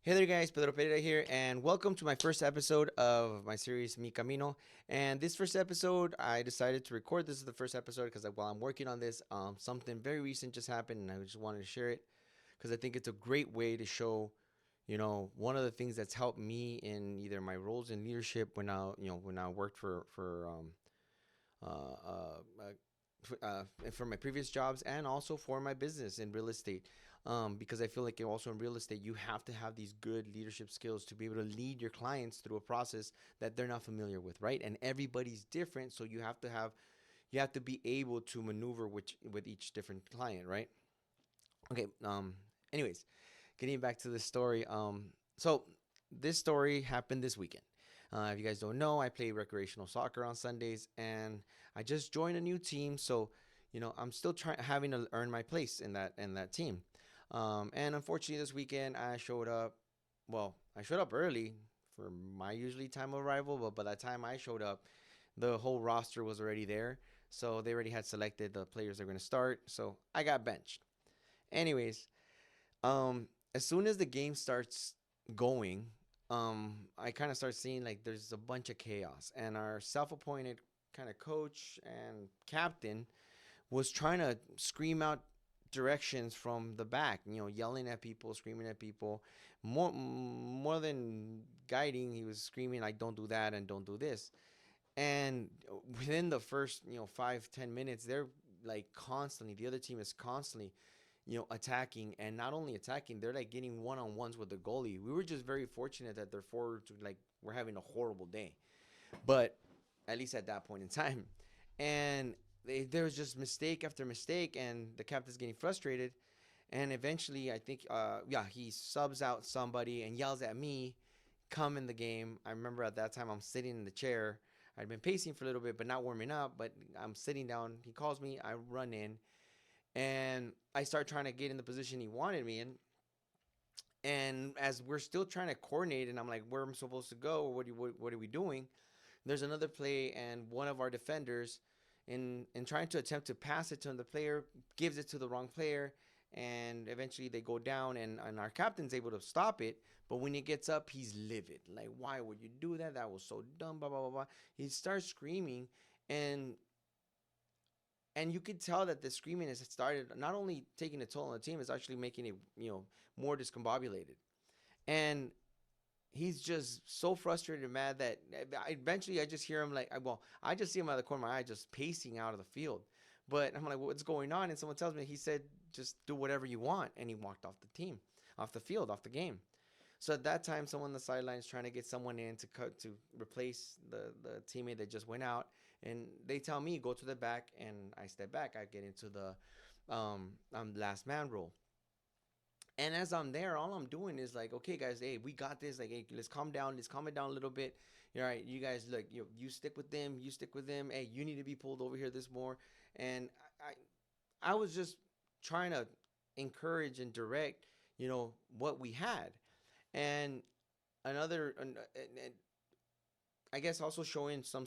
Hey there, guys. Pedro Pereira here, and welcome to my first episode of my series Mi Camino. And this first episode, I decided to record. This is the first episode because while I'm working on this, something very recent just happened, and I just wanted to share it because I think it's a great way to show, one of the things that's helped me in either my roles in leadership when I worked for my previous jobs and also for my business in real estate. Because I feel like also in real estate, you have to have these good leadership skills to be able to lead your clients through a process that they're not familiar with, right? And everybody's different, so you have to be able to maneuver with each different client, right? Okay. Anyways, getting back to the story. So this story happened this weekend. If you guys don't know, I play recreational soccer on Sundays, and I just joined a new team. So, I'm still trying having to earn my place in that team. And unfortunately, this weekend I showed up. Well, I showed up early for my usually time of arrival, but by the time I showed up, the whole roster was already there. So they already had selected the players that are going to start. So I got benched. Anyways, um, as soon as the game starts going, I kind of start seeing like there's a bunch of chaos, and our self-appointed kind of coach and captain was trying to scream out directions from the back, yelling at people, screaming at people. More than guiding, he was screaming like, "Don't do that and don't do this." And within the first, 5-10 minutes, they're like constantly. The other team is constantly attacking, and not only attacking, they're like getting one-on-ones with the goalie. We were just very fortunate that their forwards like were having a horrible day, but at least at that point in time, and there was just mistake after mistake, and the captain's getting frustrated, and eventually, I think, yeah, he subs out somebody and yells at me, "Come in the game." I remember at that time I'm sitting in the chair. I'd been pacing for a little bit, but not warming up. But I'm sitting down. He calls me. I run in, and I start trying to get in the position he wanted me in. And as we're still trying to coordinate, and I'm like, where am I supposed to go? What are we doing? There's another play, and one of our defenders, in trying to attempt to pass it to the player, gives it to the wrong player, and eventually they go down, and our captain's able to stop it. But when he gets up, he's livid. Like, why would you do that? That was so dumb. Blah blah blah blah. He starts screaming, and and you could tell that the screaming has started not only taking a toll on the team, it's actually making it more discombobulated. And he's just so frustrated and mad that eventually I just hear him like, well, I just see him out of the corner of my eye just pacing out of the field. But I'm like, what's going on? And someone tells me he said, just do whatever you want, and he walked off the team, off the field, off the game. So at that time, someone on the sidelines trying to get someone in to replace the teammate that just went out, and they tell me go to the back, and I step back. I get into the last man role. And as I'm there, all I'm doing is like, okay, guys, hey, we got this. Like, hey, let's calm down. Let's calm it down a little bit. All right, you guys, look, you stick with them. You stick with them. Hey, you need to be pulled over here this more. And I was just trying to encourage and direct, what we had. And another, and I guess also showing some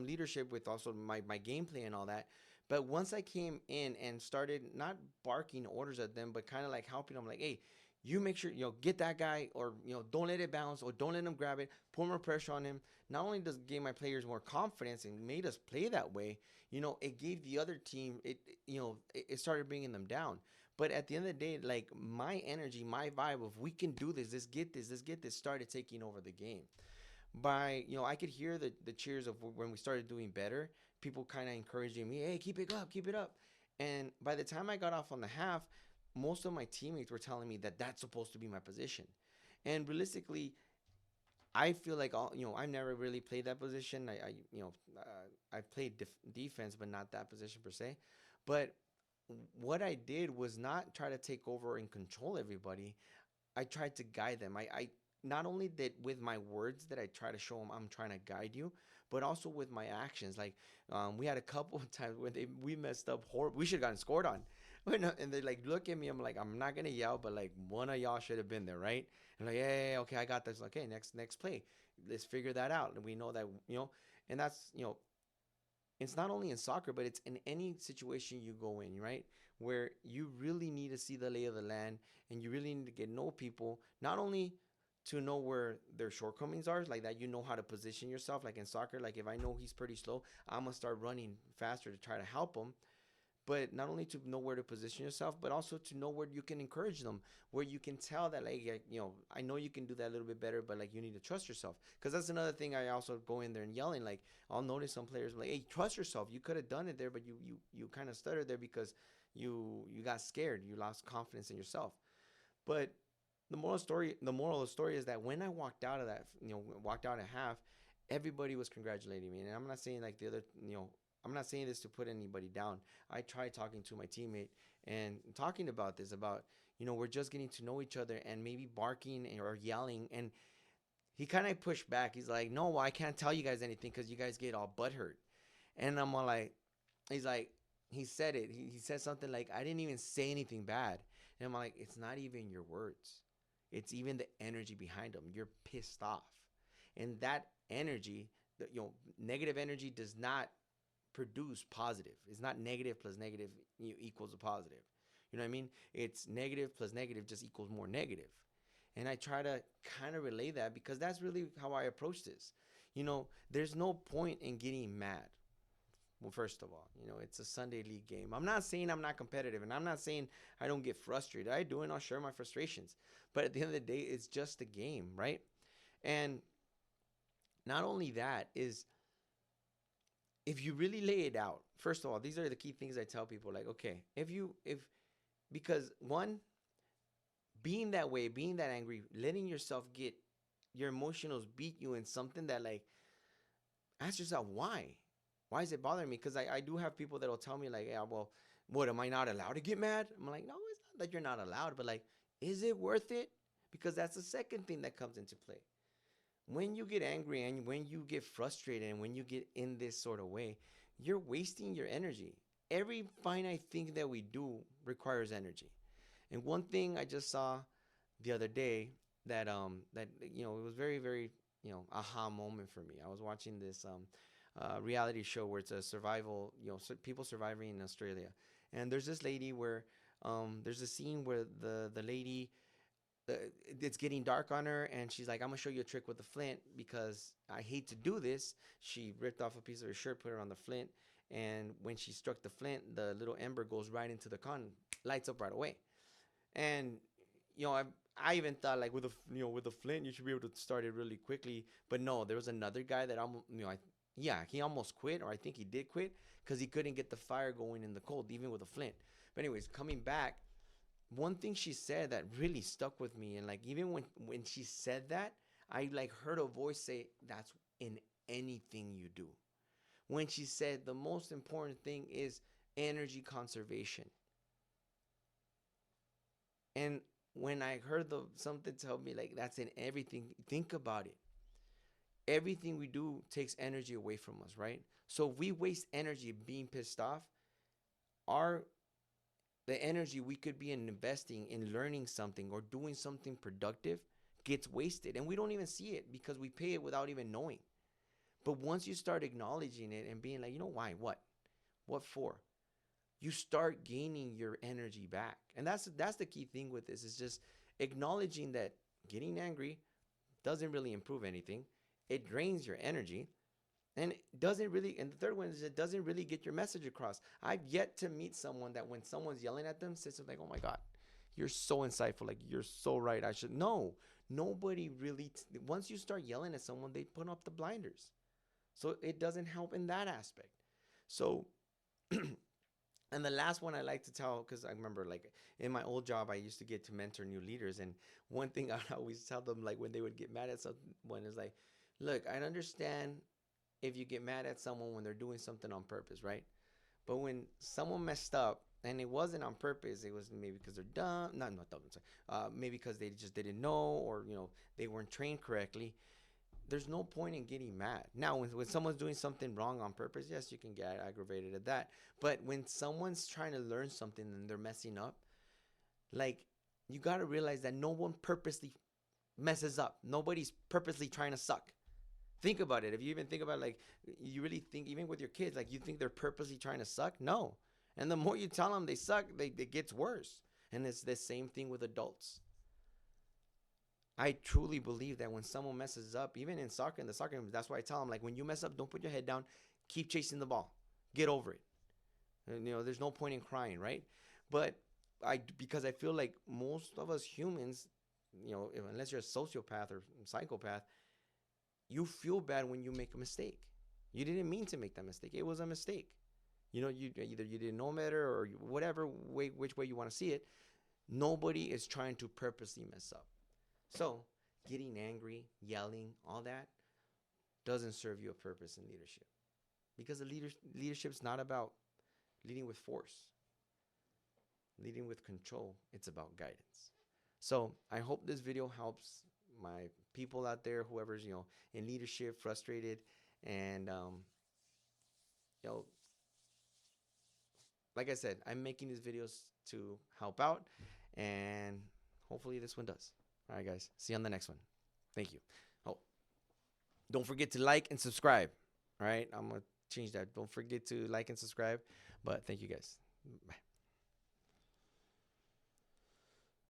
leadership with also my gameplay and all that. But once I came in and started not barking orders at them, but kind of like helping them, like, hey, you make sure get that guy, or don't let it bounce, or don't let him grab it. Put more pressure on him. Not only does it give my players more confidence and made us play that way, it gave the other team it started bringing them down. But at the end of the day, like my energy, my vibe of we can do this, let's get this started taking over the game. I could hear the cheers of when we started doing better, people kind of encouraging me, hey, keep it up, keep it up. And by the time I got off on the half, most of my teammates were telling me that that's supposed to be my position. And realistically, I feel like I've never really played that position. I've played defense, but not that position per se. But what I did was not try to take over and control everybody. I tried to guide them. I not only that with my words that I try to show them I'm trying to guide you, but also with my actions. Like we had a couple of times when we messed up horrible. We should have gotten scored on. And they like look at me. I'm like, I'm not gonna yell, but like one of y'all should have been there, right? And like, yeah, okay, I got this. Like, okay, next play, let's figure that out. And we know that and that's it's not only in soccer, but it's in any situation you go in, right? where you really need to see the lay of the land, and you really need to get know people, not only to know where their shortcomings are, like that you know how to position yourself. Like in soccer, like if I know he's pretty slow, I'm gonna start running faster to try to help him. But not only to know where to position yourself, but also to know where you can encourage them, where you can tell that, like, I know you can do that a little bit better, but like you need to trust yourself. Because that's another thing. I also go in there and yelling, like, I'll notice some players like, hey, trust yourself, you could have done it there, but you kind of stuttered there because you got scared, you lost confidence in yourself. But the moral of the story is that when I walked out of that, walked out at half, everybody was congratulating me. And I'm not saying like the other, I'm not saying this to put anybody down. I tried talking to my teammate and talking about this, about, we're just getting to know each other, and maybe barking or yelling. And he kind of pushed back. He's like, no, well, I can't tell you guys anything because you guys get all butthurt. And I'm all like, he's like, he said it. He said something like, I didn't even say anything bad. And I'm like, it's not even your words. It's even the energy behind them. You're pissed off. And that energy, negative energy does not produce positive. It's not negative plus negative equals a positive. You know what I mean? It's negative plus negative just equals more negative. And I try to kind of relay that because that's really how I approach this. There's no point in getting mad. Well, first of all, it's a Sunday league game. I'm not saying I'm not competitive, and I'm not saying I don't get frustrated. I do, and I'll share my frustrations. But at the end of the day, it's just a game, right? And not only that is, if you really lay it out, first of all, these are the key things I tell people. Like, okay, because one, being that way, being that angry, letting yourself get your emotionals beat you in something that, like, ask yourself why. Why is it bothering me? Because I do have people that will tell me, like, yeah, well, what, am I not allowed to get mad? I'm like, no, it's not that you're not allowed, but like, is it worth it? Because that's the second thing that comes into play. When you get angry and when you get frustrated and when you get in this sort of way, you're wasting your energy. Every finite thing that we do requires energy. And one thing I just saw the other day that it was very, very, aha moment for me. I was watching this reality show where it's a survival, people surviving in Australia. And there's this lady where there's a scene where the lady, uh, it's getting dark on her, and she's like, I'm gonna show you a trick with the flint because I hate to do this. She ripped off a piece of her shirt, put it on the flint, and when she struck the flint, the little ember goes right into the con, lights up right away. And I even thought, like, with a flint you should be able to start it really quickly. But no, there was another guy that yeah, he almost quit, or I think he did quit because he couldn't get the fire going in the cold, even with a flint. But anyways, coming back, one thing she said that really stuck with me, and like, even when she said that, I like heard a voice say, that's in anything you do. When she said the most important thing is energy conservation. And when I heard something tell me, like, that's in everything, think about it. Everything we do takes energy away from us, right? So if we waste energy being pissed off, our the energy we could be investing in learning something or doing something productive gets wasted, and we don't even see it because we pay it without even knowing. But once you start acknowledging it and being like, why, what for, you start gaining your energy back. And that's the key thing with this, is just acknowledging that getting angry doesn't really improve anything. It drains your energy, and it doesn't really, and the third one is, it doesn't really get your message across. I've yet to meet someone that when someone's yelling at them says something like, oh my God, you're so insightful, like, you're so right, I should. No, nobody really once you start yelling at someone, they put up the blinders. So it doesn't help in that aspect. So and the last one I like to tell, because I remember, like, in my old job, I used to get to mentor new leaders. And one thing I always tell them, like, when they would get mad at someone, is like, look, I understand if you get mad at someone when they're doing something on purpose, right? But when someone messed up and it wasn't on purpose, it was maybe because they're dumb, not dumb, sorry, maybe because they just didn't know, or they weren't trained correctly. There's no point in getting mad. Now, when someone's doing something wrong on purpose, yes, you can get aggravated at that. But when someone's trying to learn something and they're messing up, like, you got to realize that no one purposely messes up. Nobody's purposely trying to suck. Think about it. If you even think about, like, you really think, even with your kids, like, you think they're purposely trying to suck? No. And the more you tell them they suck, it gets worse. And it's the same thing with adults. I truly believe that when someone messes up, even in soccer, in the soccer game, that's why I tell them, like, when you mess up, don't put your head down. Keep chasing the ball. Get over it. And, there's no point in crying, right? But because I feel like most of us humans, unless you're a sociopath or psychopath, you feel bad when you make a mistake. You didn't mean to make that mistake. It was a mistake. You either you didn't know better or whatever way, which way you want to see it. Nobody is trying to purposely mess up. So getting angry, yelling, all that doesn't serve you a purpose in leadership, because the leadership is not about leading with force, leading with control. It's about guidance. So I hope this video helps my people out there, whoever's in leadership, frustrated, and you know, like I said, I'm making these videos to help out, and hopefully this one does. All right, guys. See you on the next one. Thank you. Oh, don't forget to like and subscribe. All right, I'm gonna change that. Don't forget to like and subscribe. But thank you, guys. Bye.